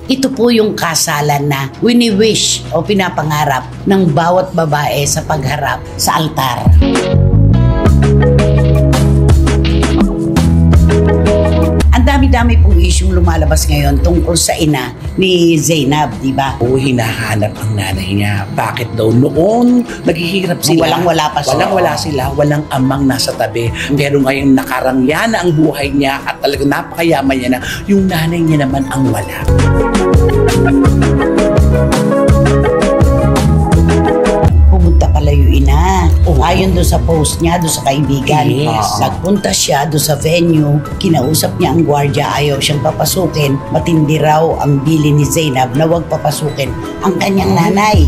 Ito po yung kasalan na wini-wish o pinapangarap ng bawat babae sa pagharap sa altar. Ang dami-dami pong isyong lumalabas ngayon tungkol sa ina ni Zainab, di ba? Oo, hinahanap ang nanay niya. Bakit daw noon naghihirap sila? Walang-wala pa sila. Walang-wala sila, walang amang nasa tabi. Pero ngayon nakarangya na ang buhay niya at talagang napakayaman niya na yung nanay niya naman ang wala. Pumunta pala yung ina. Ayon doon sa post niya, doon sa kaibigan. Yes. Nagpunta siya doon sa venue, kinausap niya ang gwardiya, ayaw siyang papasukin. Matindi raw ang bili ni Zainab na huwag papasukin ang kanyang nanay.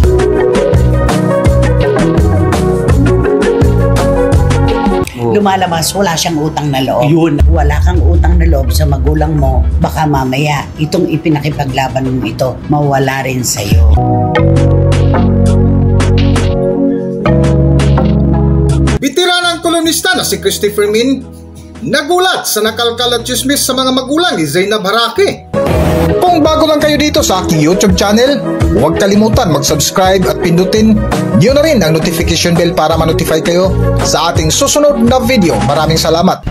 Lumalabas, wala siyang utang na loob. Yun. Wala kang utang na loob sa magulang mo, baka mamaya itong ipinakipaglaban mo ito, mawala rin sa'yo. Bitiranang kolumnista na si Christopher Min nagulat sa nakalkal at chismis sa mga magulang ni Zainab Harake. Kung bago lang kayo dito sa aking YouTube channel, huwag kalimutan mag-subscribe at pindutin niyo na rin ang notification bell para ma-notify kayo sa ating susunod na video. Maraming salamat!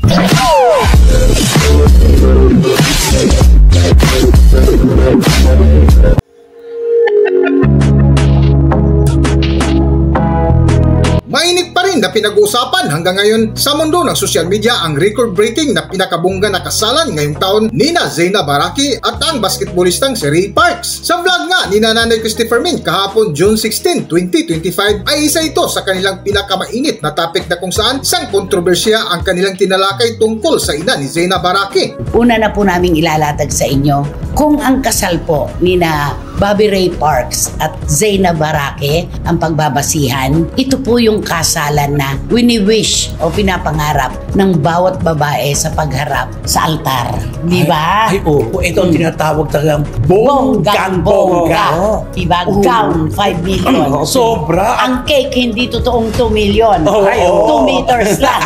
Mainit pa rin na pinag-uusapan hanggang ngayon sa mundo ng social media ang record-breaking na pinakabongga na kasalan ngayong taon ni na Zainab Harake at ang basketballistang si Ray Parks. Sa vlog nga ni Nanay Christopher Min kahapon June 16, 2025 ay isa ito sa kanilang pinakamainit na topic na kung saan sang kontrobersya ang kanilang tinalakay tungkol sa ina ni Zainab Harake. Una na po naming ilalatag sa inyo kung ang kasal po ni na Bobby Ray Parks at Zainab Harake ang pagbabasihan. Ito po yung kasalan na wini-wish o pinapangarap ng bawat babae sa pagharap sa altar. Di ba? Ay, oo. Ito ang tinatawag talagang bonggang-bongga. Diba? Gown, 5 million. Sobra. Ang cake, hindi totoong 2 million. Ay, 2 meters lang.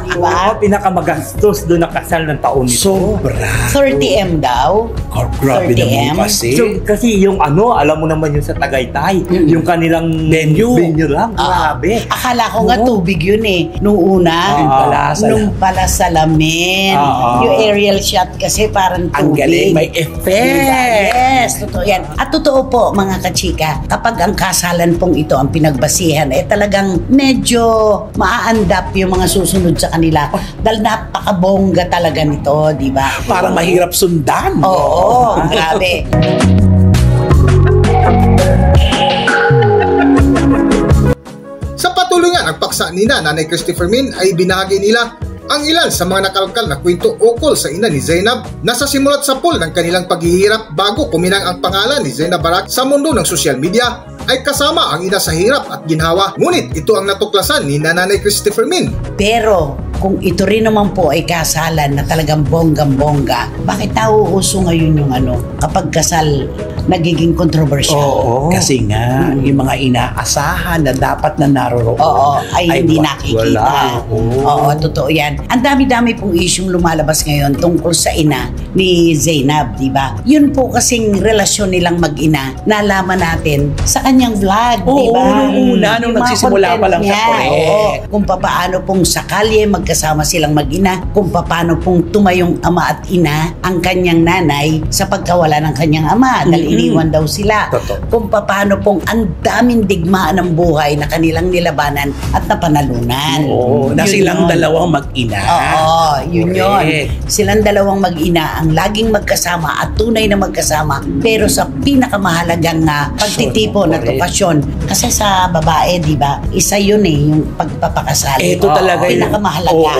Diba? Pinakamagastos doon na kasal ng taon nito. Sobra. 30M daw. Grabe 30M. naman kasi. So, kasi yung alam mo naman yung sa Tagaytay, yung kanilang venue lang. Grabe. Akala ko nga tubig yun eh. Nung una, nung pala salamin. Yung aerial shot kasi parang tubig. Ang galing, may effect. Yes, totoo yan. At totoo po mga kachika, kapag ang kasalan pong ito ang pinagbasihan, talagang medyo maaandap yung mga susunod sa kanila. Dahil napakabongga talaga nito, di ba? Parang mahirap sundan. Oo, grabe. Sa patuloy nga ng paksa ni Nanay Christopher Min ay binahagi nila ang ilan sa mga nakalkal na kwento ukol sa ina ni Zainab na sa simulat sa pool ng kanilang paghihirap bago kuminang ang pangalan ni Zainab Harake sa mundo ng social media ay kasama ang ina sa hirap at ginhawa. Ngunit ito ang natuklasan ni Nanay Christopher Min. Pero kung ito rin naman po ay kasalan na talagang bonggang-bongga, bakit nauuso ngayon yung kapag kasal nagiging kontrobersyal? Oo. Kasi nga, yung mga inaasahan na dapat na naroroon. Ay hindi nakikita. Oo, totoo yan. Ang dami-dami pong isyong lumalabas ngayon tungkol sa ina ni Zainab, di ba? Yun po kasing relasyon nilang mag-ina, nalaman natin sa kanyang vlog, di ba? Nung una, nung nagsisimula pa lang siya, correct. Kung paano pong sa kalye magkasama silang mag-ina, kung paano pong tumayong ama at ina ang kanyang nanay sa pagkawala ng kanyang ama dahil iniwan daw sila. Kung paano pong ang daming digmaan ng buhay na kanilang nilabanan at napanalunan. Na silang dalawang mag-ina. Yun. Silang dalawang mag-ina ang laging magkasama at tunay na magkasama pero sa pinakamahalagang pagtitipon at okasyon. Kasi sa babae, di ba, isa yun yung pagpapakasal. Ito talaga pinakamahalaga.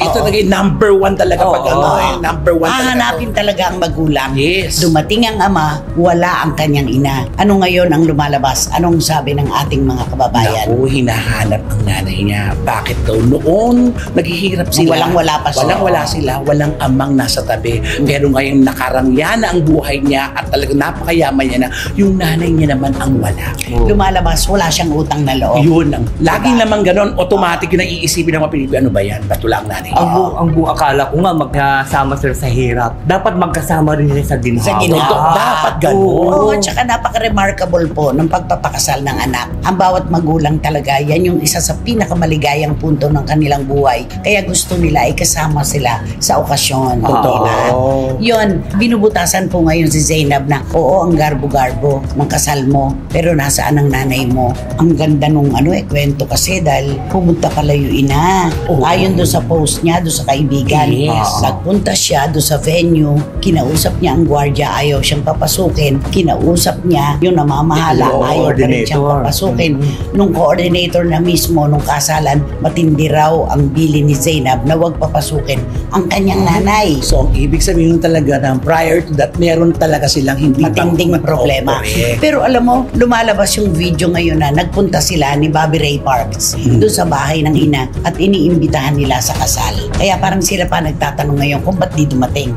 Ito talaga yung number one talaga pag number one talaga. Hahanapin talaga ang magulang. Yes. Dumating ang ama, wala ang kanyang ina. Ano ngayon ang lumalabas? Anong sabi ng ating mga kababayan? Naku, hinahanap ang nanay niya. Bakit daw noon naghihirap sila? Walang-wala pa sila. Walang-wala sila, walang amang nasa tabi. Pero ngayon nakarangya na ang buhay niya at talagang napakayaman niya na yung nanay niya naman ang wala. Lumalabas, wala siyang utang na loob. Yun ang laging naman ganon, automatic yung naiisipin ng Pilipino, ano ba yan? Ba't wala ang nanay? Ang buong akala ko nga magkasama sila sa hirap. Dapat magkasama rin sila sa ginhawa. Sa ginhawa. Dapat ganun. Oo, at saka napaka-remarkable po ng pagpapakasal ng anak. Ang bawat magulang talaga, yan yung isa sa pinakamaligayang punto ng kanilang buhay. Kaya gusto nila ay kasama sila sa okasyon. Diba? Yun, binubutasan po ngayon si Zainab na, oo, ang garbo-garbo ng kasal mo, pero nasaan ang nanay mo? Ang ganda nung kwento kasi dahil pumunta pala yung ina. Ayon doon sa post niya, doon sa kaibigan. Yes. Nagpunta siya doon sa venue, kinausap niya ang gwardiya, ayaw siyang papasukin. Kinausap niya yung namamahala, ayaw pa rin siyang papasukin. Nung coordinator na mismo, nung kasalan, matindi raw ang bili ni Zainab na huwag papasukin ang kanyang nanay. So, ang ibig sabihin talaga na prior to that, meron talaga silang hindi matinding problema. Pero alam mo, lumalabas yung video ngayon na nagpunta sila ni Bobby Ray Parks doon sa bahay ng ina at iniimbitahan nila sa kasal. Kaya parang sila pa nagtatanong ngayon kung ba't di dumating.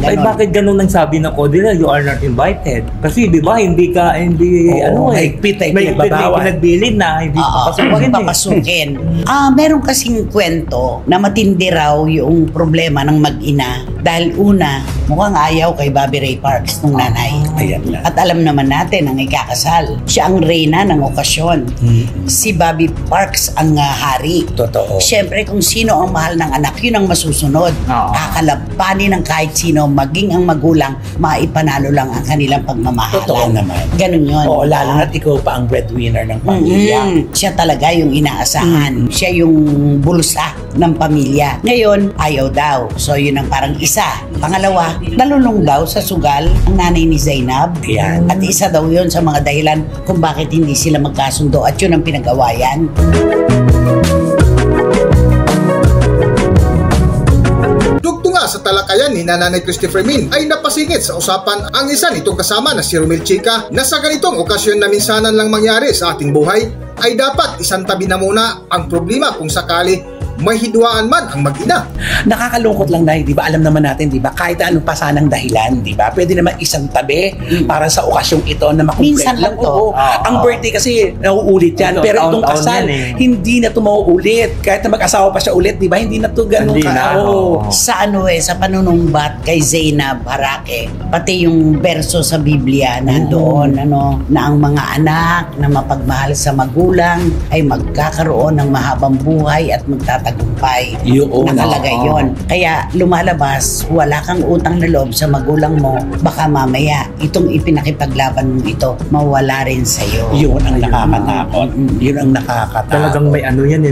Bakit ganun ang sabi ng Codilla, you are not invited? Kasi di ba, hindi mahigpit may pinagbilin na hindi papasukin. Meron kasing kwento na matindi raw yung problema ng mag-ina dahil una, mukhang ayaw kay Bobby Ray Parks nung nanay. At alam naman natin ang ikakasal. Siya ang reyna ng okasyon. Si Bobby Parks ang hari. Totoo. Siyempre, kung sino ang mahal ng anak, yun ang masusunod. Kakalabanin ng kahit sino, maging ang magulang, maipanalo lang ang kanilang pagmamahalan. Totoo naman. Ganun yun. Oo, lalo na't ikaw pa ang breadwinner ng pamilya. Siya talaga yung inaasahan. Siya yung bulsa ng pamilya. Ngayon, ayaw daw. So, yun ang parang isa. Pangalawa, nalulung daw sa sugal ang nanay ni Zainab. Yan. At isa daw yun sa mga dahilan kung bakit hindi sila magkasundo at yun ang pinag-awayan. Dugtunga sa talakayan ni Nanay Christopher Min ay napasingit sa usapan ang isa nitong kasama na si Romel Chica na sa ganitong okasyon na minsanan lang mangyari sa ating buhay ay dapat isantabi na muna ang problema kung sakali may hidwaan man ang mag-ina. Nakakalungkot lang dahil, di ba, alam naman natin, di ba, kahit anong pa sanang dahilan, di ba, pwede naman isang tabi para sa okasyong ito na makumplet minsan lang to. Ang birthday kasi nauulit yan, pero itong kasal, hindi na ito mauulit. Kahit na mag-asawa pa siya ulit, di ba, hindi na ito ganun Sa sa panunumbat kay Zainab Barake, pati yung verso sa Biblia nandoon, na ang mga anak na mapagmahal sa magulang ay magkakaroon ng mahabang buhay at magtatagumpay. Nakalagay yun. Kaya lumalabas, wala kang utang na loob sa magulang mo, baka mamaya itong ipinakipaglaban mo ito, mawala rin sa'yo. Yun ang nakakatakot. Yun ang nakakatakot. Talagang may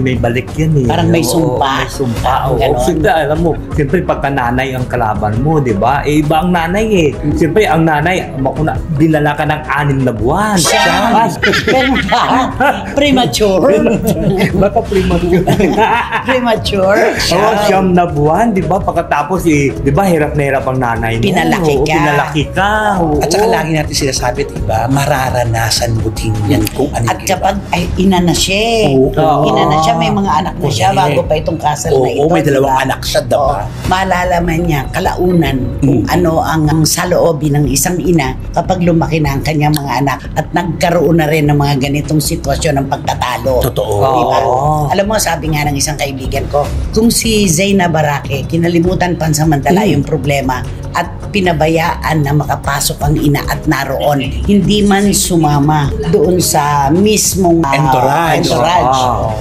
may balik yan eh. Parang may sumpa. May sumpa. Siyempre, alam mo, siyempre pagka nanay ang kalaban mo, di ba? Iba ang nanay eh. Siyempre, ang nanay, dinala ka ng 6 na buwan. Pero premature. Baka premature. Premature. Siyam na buwan, di ba? Pagkatapos, di ba, hirap na hirap ang nanay mo. Pinalaki ka. At saka lagi natin sinasabi, di ba, mararanasan mo din yan kung ano. At kapag ina na siya, may mga anak na siya bago pa itong kasal na ito. May 2 anak siya, diba? Malalaman niya, kalaunan, kung ano ang saloobin ng isang ina kapag lumaki na ang kanyang mga anak at nagkaroon na rin ng mga ganitong sitwasyon ng pagtatalo. Totoo. Diba? Alam mo, sabi nga ng isang kaibigan ko, kung si Zainab Barake kinalimutan pansamantala yung problema at pinabayaan na makapasok ang ina at naroon, hindi man sumama doon sa mismong entourage.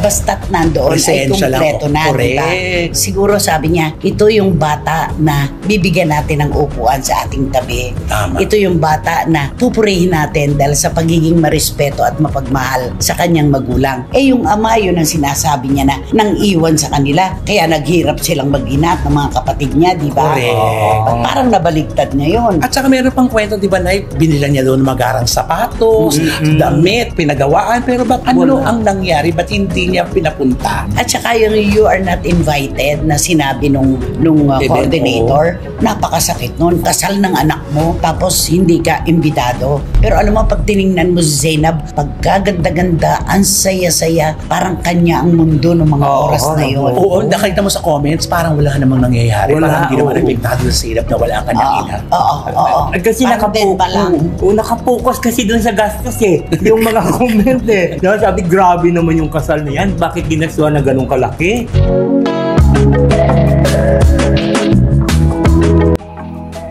Basta't nandoon ay kumpleto na, diba? Siguro sabi niya, ito yung bata na bibigyan natin ng upuan sa ating tabi. Tama. Ito yung bata na pupurihin natin dahil sa pagiging marespeto at mapagmahal sa kanyang magulang. Yung ama, yun ang sinasabi niya na nang iwan sa kanila, kaya naghirap silang mag-ina ng mga kapatid niya, diba? Parang nabaligtad niya yun. At saka meron pang kwento, di ba, na binila niya doon magarang sapatos, damit, pinagawaan, pero ano ang nangyari? Ba't hindi niya pinapunta? At saka yung you are not invited na sinabi nung coordinator, napakasakit nun. Kasal ng anak mo, tapos hindi ka imbitado. Pero alam mo, pag tiningnan mo si Zainab, pagkaganda-ganda, ang saya-saya, parang kanya ang mundo ng mga oras na yun. Oo, nakita mo sa comments, parang wala namang nangyayari. Parang hindi naman napiktado sa silap na wala pala ang kanyang ina. Oo. Kasi Parang pa lang. nakapokus kasi dun sa gastos eh. Yung mga comment eh. Diba, sabi, grabe naman yung kasal na yan. Bakit ginaswa na ganun kalaki?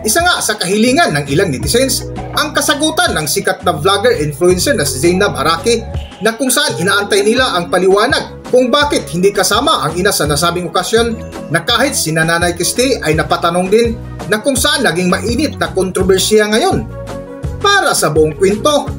Isa nga sa kahilingan ng ilang netizens ang kasagutan ng sikat na vlogger-influencer na si Zainab Haraki na kung saan inaantay nila ang paliwanag kung bakit hindi kasama ang ina sa nasabing okasyon na kahit si Nanay Christie ay napatanong din na kung saan naging mainit na kontrobersiya ngayon. Para sa buong kwento,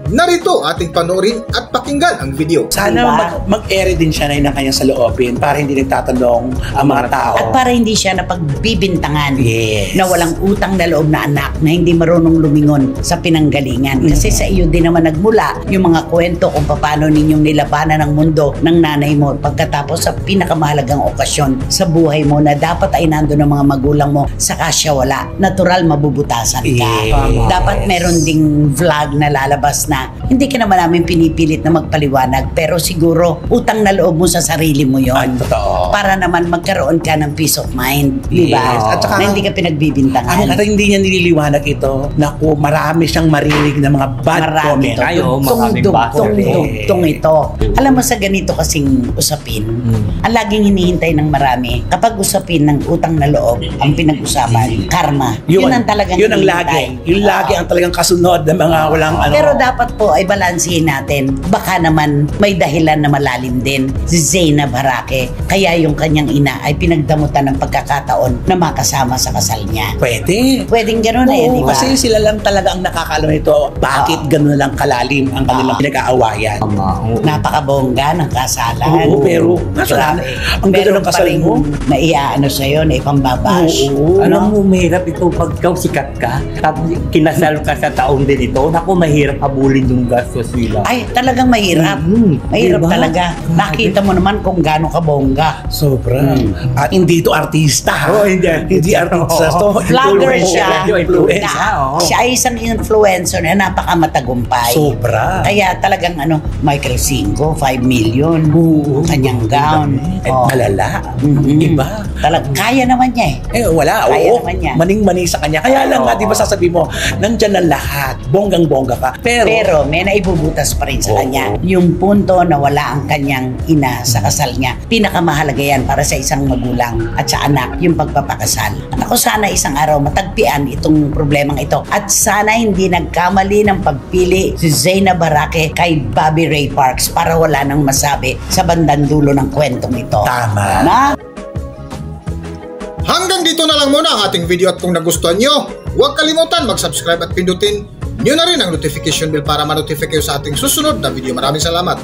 narito ating panoorin at pakinggan ang video. Sana mag-ere din siya na ng kanyang saloobin para hindi nagtatanong ang mga tao. At para hindi siya napagbibintangan Yes. na walang utang na loob na anak na hindi marunong lumingon sa pinanggalingan. Kasi sa iyo din naman nagmula yung mga kwento kung paano ninyong nilabanan ang mundo ng nanay mo pagkatapos sa pinakamahalagang okasyon sa buhay mo na dapat ay nandun ang mga magulang mo saka siya wala. Natural mabubutasan ka. Yes. Dapat meron ding vlog na lalabas na hindi ka naman namin pinipilit na magpaliwanag pero siguro utang na loob mo sa sarili mo Ay, yon totoo. para naman magkaroon ka ng peace of mind, di ba? Yes. At saka, na hindi ka pinagbibintangan. At hindi niya nililiwanag ito. Naku, marami siyang marinig na mga bad comment. Ay, oo, maraming bad Tungtong ito. Alam mo sa ganito kasing usapin, ang laging hinihintay ng marami, kapag usapin ng utang na loob, ang pinag-usapan, karma. Yun ang talagang Yun ang hinihintay. lagi. Yun lagi ang talagang kasunod ng mga walang ano. Pero dapat po ay balansihin natin. Baka naman may dahilan na malalim din si Zainab Haraki. Kaya yung kanyang ina ay pinagdamutan ng pagkakataon na makasama sa kasal niya. Pwede. Pwedeng gano'n eh, di ba? Kasi sila lang talaga ang nakakaalam nito. Bakit gano'n lang kalalim ang kanilang pinag-aawayan? Napakabongga ng kasalan. Oo, pero Grabe. ang ganda ng kasal mo. Naiaano sa'yo, naipambabash. Oo. Alam mo, mahirap ito pag ikaw sikat ka, tapos kinasal ka sa taon din ito. Naku, mahirap habulin yung gastos nila. Ay, talagang mahirap. Mahirap Diba? talaga. Nakita mo naman kung gaano kabongga. Sobra. At hindi ito artista. Oo, hindi artista. Hindi artista. Oo. Vlogger siya. Influencer. Siya ay isang influencer na napakamatagumpay. Sobra. Kaya talagang Michael Cinco, 5 million. Oo. Kanyang gown. Eh, malala. Iba. Kaya naman niya eh. Wala. Kaya Oo. naman niya. Maning-mani sa kanya. Kaya lang nga, di ba sasabihin mo, nandyan ang lahat. Bonggang-bongga ka. Pero may naibubutas pa rin sa Oo. kanya. Yung punto na wala ang kanyang ina sa kasal niya. Pinakamahalaga yan para sa isang magulang at sa anak, yung pagpapakasal. At ako sana isang araw matagpian itong problemang ito. At sana hindi nagkamali ng pagpili si Zainab Haraki kay Bobby Ray Parks para wala nang masabi sa bandang dulo ng kwentong ito. Tama. Na? Hanggang dito na lang muna ang ating video at kung nagustuhan nyo, huwag kalimutan mag-subscribe at pindutin nyo na rin ang notification bell para ma-notify kayo sa ating susunod na video. Maraming salamat.